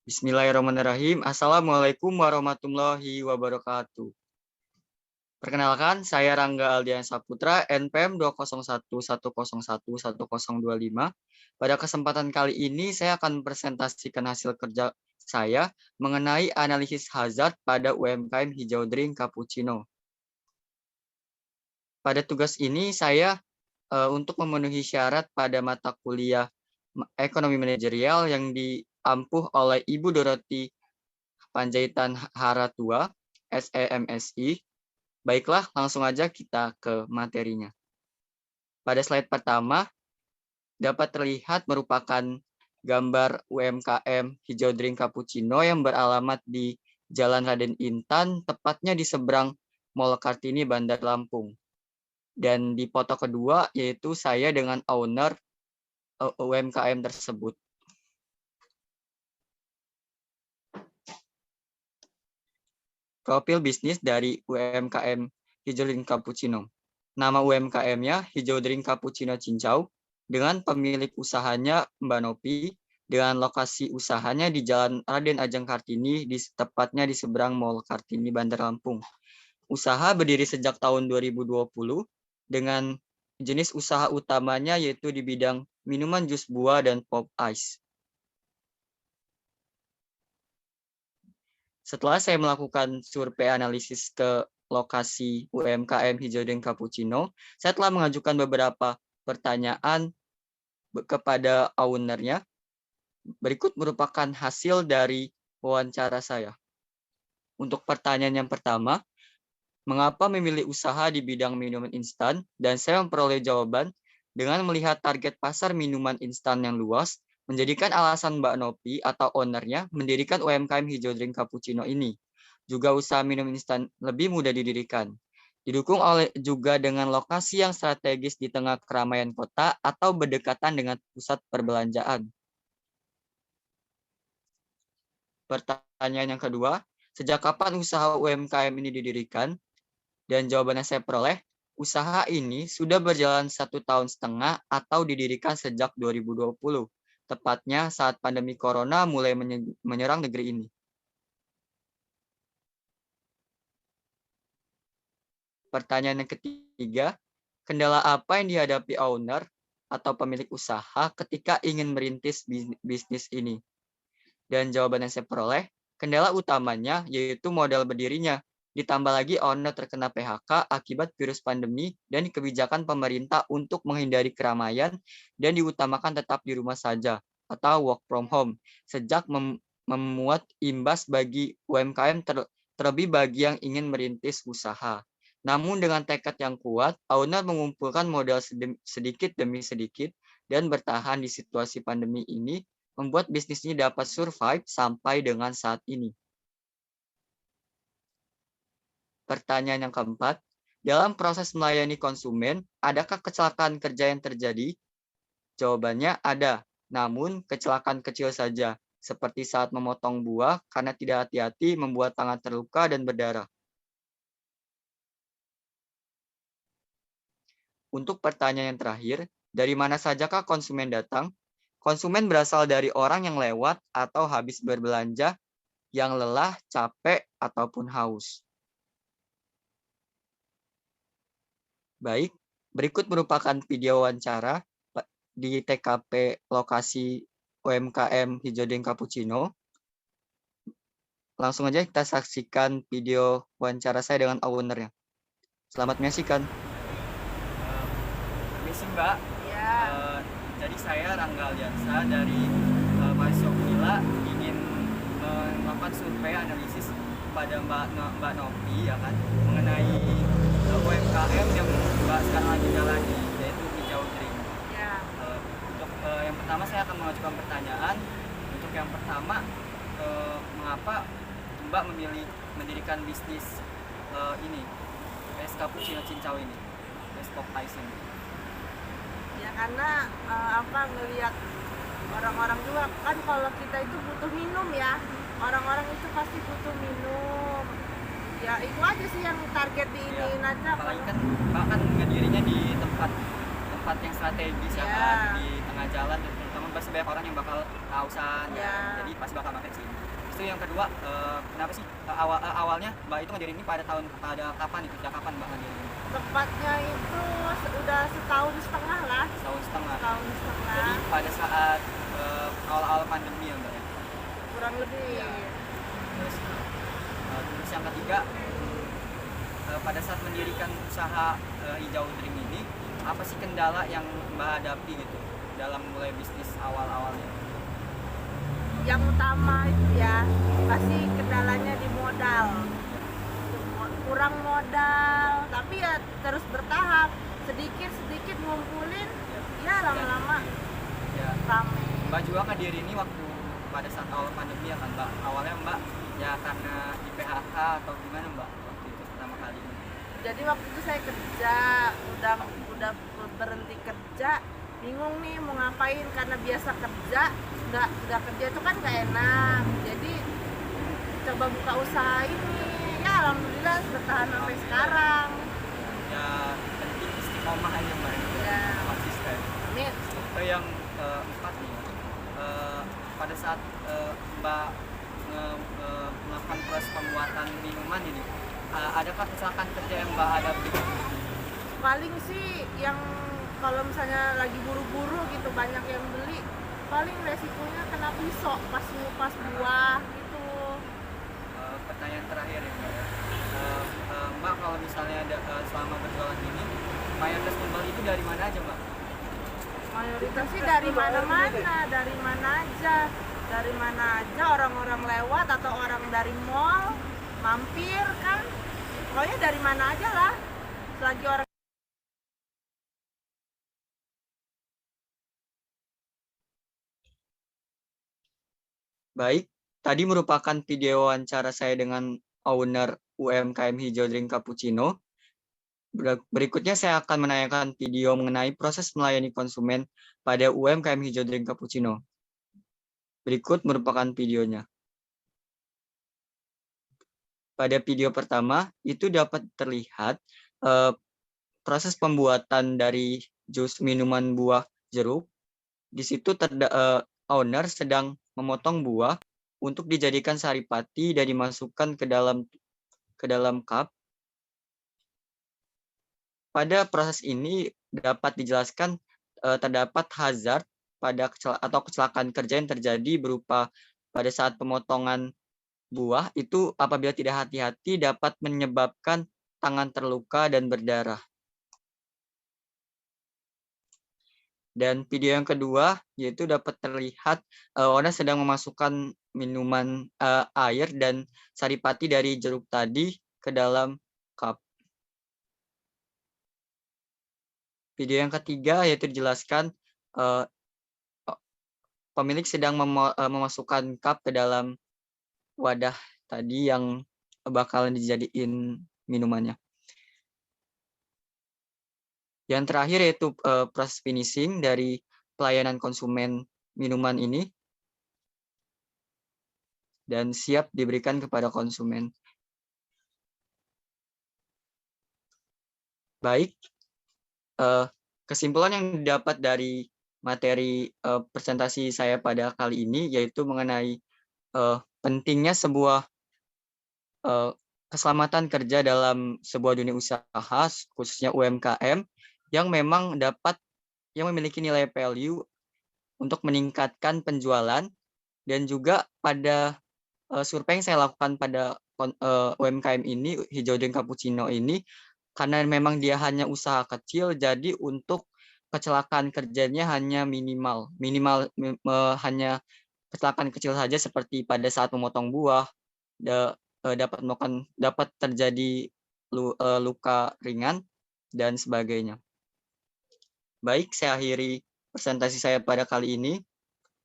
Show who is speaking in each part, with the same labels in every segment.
Speaker 1: Bismillahirrahmanirrahim. Assalamualaikum warahmatullahi wabarakatuh. Perkenalkan, saya Rangga Aldian Saputra, NPM 20110111025. Pada kesempatan kali ini, saya akan mempresentasikan hasil kerja saya mengenai analisis hazard pada UMKM Hijau Drink Cappuccino. Pada tugas ini, saya untuk memenuhi syarat pada mata kuliah ekonomi manajerial yang diampuh oleh Ibu Doroti Panjaitan Haratua, SEMSI. Baiklah, langsung aja kita ke materinya. Pada slide pertama, dapat terlihat merupakan gambar UMKM Hijau Drink Cappuccino yang beralamat di Jalan Raden Intan, tepatnya di seberang Mall Kartini, Bandar Lampung. Dan di foto kedua, yaitu saya dengan owner UMKM tersebut. Profil bisnis dari UMKM Hijau Drink Cappuccino. Nama UMKM-nya Hijau Drink Cappuccino Cincau, dengan pemilik usahanya Mbak Nopi, dengan lokasi usahanya di Jalan Raden Ajeng Kartini, tepatnya di seberang Mall Kartini, Bandar Lampung. Usaha berdiri sejak tahun 2020, dengan jenis usaha utamanya yaitu di bidang minuman jus buah dan pop ice. Setelah saya melakukan survei analisis ke lokasi UMKM Hijau Drink Cappuccino, saya telah mengajukan beberapa pertanyaan kepada ownernya. Berikut merupakan hasil dari wawancara saya. Untuk pertanyaan yang pertama, mengapa memilih usaha di bidang minuman instan? Dan saya memperoleh jawaban dengan melihat target pasar minuman instan yang luas, menjadikan alasan Mbak Nopi atau ownernya mendirikan UMKM Hijau Drink Cappuccino ini. Juga usaha minum instan lebih mudah didirikan. Didukung oleh juga dengan lokasi yang strategis di tengah keramaian kota atau berdekatan dengan pusat perbelanjaan. Pertanyaan yang kedua, sejak kapan usaha UMKM ini didirikan? Dan jawabannya saya peroleh, usaha ini sudah berjalan 1,5 tahun atau didirikan sejak 2020. Tepatnya saat pandemi corona mulai menyerang negeri ini. Pertanyaan yang ketiga, kendala apa yang dihadapi owner atau pemilik usaha ketika ingin merintis bisnis ini? Dan jawaban yang saya peroleh, kendala utamanya yaitu modal berdirinya. Ditambah lagi owner terkena PHK akibat virus pandemi dan kebijakan pemerintah untuk menghindari keramaian dan diutamakan tetap di rumah saja atau work from home. Sejak memuat imbas bagi UMKM terlebih bagi yang ingin merintis usaha. Namun dengan tekad yang kuat, owner mengumpulkan modal sedikit demi sedikit dan bertahan di situasi pandemi ini, membuat bisnisnya dapat survive sampai dengan saat ini. Pertanyaan yang keempat, dalam proses melayani konsumen, adakah kecelakaan kerja yang terjadi? Jawabannya ada, namun kecelakaan kecil saja, seperti saat memotong buah karena tidak hati-hati membuat tangan terluka dan berdarah. Untuk pertanyaan yang terakhir, dari mana sajakah konsumen datang? Konsumen berasal dari orang yang lewat atau habis berbelanja, yang lelah, capek, ataupun haus. Baik, berikut merupakan video wawancara di TKP lokasi UMKM Hijau Drink Cappuccino. Langsung aja kita saksikan video wawancara saya dengan ownernya. Selamat menyaksikan. Permisi Mbak.
Speaker 2: Ya.
Speaker 1: Jadi saya Rangga Aldiansa dari mahasiswa Unila ingin melakukan survei analisis pada Mbak Nopi ya kan mengenai UMKM yang Mbak sekarang lagi jalani, yaitu Hijau Drink.
Speaker 2: Ya.
Speaker 1: Untuk yang pertama saya akan mengajukan pertanyaan. Untuk yang pertama, mengapa Mbak memilih mendirikan bisnis ini, es cappuccino Cincau ini, es pop ice ini?
Speaker 2: Ya karena ngelihat orang-orang juga kan, kalau kita itu butuh minum ya, orang-orang itu pasti butuh minum. Ya itu aja sih yang target diiniin aja.
Speaker 1: Apalagi kan Mbak kan ngedirinya di tempat yang strategis ya kan, di tengah jalan, terutama pasti banyak orang yang bakal kehausan ya. Jadi pasti bakal makan sih.
Speaker 3: Itu yang kedua, kenapa sih awalnya Mbak itu ngadirin ini pada kapan itu? Sejak kapan Mbak ngadirin ini?
Speaker 2: Tepatnya itu udah setahun setengah lah.
Speaker 3: Setahun setengah.
Speaker 2: Setahun setengah.
Speaker 3: Jadi pada saat awal-awal pandemi ya Mbak ya?
Speaker 2: Kurang lebih.
Speaker 3: Ya. Terus yang ketiga, pada saat mendirikan usaha Hijau Dream ini, apa sih kendala yang Mbak hadapi gitu dalam mulai bisnis awal-awalnya?
Speaker 2: Yang utama itu ya pasti kendalanya di modal, kurang modal, tapi ya terus bertahap, sedikit ngumpulin, ya lama-lama
Speaker 3: ya.
Speaker 2: Rame.
Speaker 3: Mbak juga ngadirin ini waktu pada saat awal pandemi ya kan Mbak? Awalnya Mbak ya karena di PHK atau gimana Mbak waktu itu pertama kali?
Speaker 2: Jadi waktu itu saya kerja, udah berhenti kerja, bingung nih mau ngapain karena biasa kerja, nggak kerja itu kan nggak enak. Jadi coba buka usaha ini, ya alhamdulillah bertahan sampai sekarang.
Speaker 3: Ya penting istiqomah aja Mbak
Speaker 2: Ya.
Speaker 3: konsisten.
Speaker 2: Amin.
Speaker 3: Yang keempat nih, pada saat Mbak melakukan proses pembuatan minuman ini, adakah kecelakaan kerja yang Mbak hadapi?
Speaker 2: Paling sih yang kalau misalnya lagi buru-buru gitu banyak yang beli, paling resikonya kena pisau pas ngupas buah gitu.
Speaker 3: Pertanyaan terakhir ya Mbak ya. Mbak kalau misalnya ada selama berjualan ini, mayoritas pembeli itu dari mana aja Mbak?
Speaker 2: Mayoritas sih dari mana aja orang-orang lewat atau orang dari mall mampir kan, pokoknya dari mana aja lah selagi orang.
Speaker 1: Baik, tadi merupakan video wawancara saya dengan owner UMKM Hijau Drink Cappuccino. Berikutnya saya akan menayangkan video mengenai proses melayani konsumen pada UMKM Hijau Drink Cappuccino. Berikut merupakan videonya. Pada video pertama, itu dapat terlihat proses pembuatan dari jus minuman buah jeruk. Di situ owner sedang memotong buah untuk dijadikan saripati dan dimasukkan ke dalam cup. Pada proses ini dapat dijelaskan terdapat hazard atau kecelakaan kerja yang terjadi berupa pada saat pemotongan buah itu apabila tidak hati-hati dapat menyebabkan tangan terluka dan berdarah. Dan video yang kedua yaitu dapat terlihat owner sedang memasukkan minuman air dan saripati dari jeruk tadi ke dalam cup. Video yang ketiga yaitu dijelaskan pemilik sedang memasukkan cup ke dalam wadah tadi yang bakalan dijadiin minumannya. Yang terakhir yaitu proses finishing dari pelayanan konsumen minuman ini dan siap diberikan kepada konsumen. Baik, kesimpulan yang didapat dari materi presentasi saya pada kali ini yaitu mengenai pentingnya sebuah keselamatan kerja dalam sebuah dunia usaha, khususnya UMKM, yang memang yang memiliki nilai value untuk meningkatkan penjualan. Dan juga pada survei yang saya lakukan pada UMKM ini, Hijau Drink Cappuccino ini, karena memang dia hanya usaha kecil, jadi untuk kecelakaan kerjanya hanya minimal hanya kecelakaan kecil saja seperti pada saat memotong buah, dapat terjadi luka ringan dan sebagainya. Baik, saya akhiri presentasi saya pada kali ini.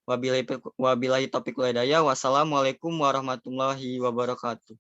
Speaker 1: Wabillahi taufiq wal hidayah. Wassalamualaikum warahmatullahi wabarakatuh.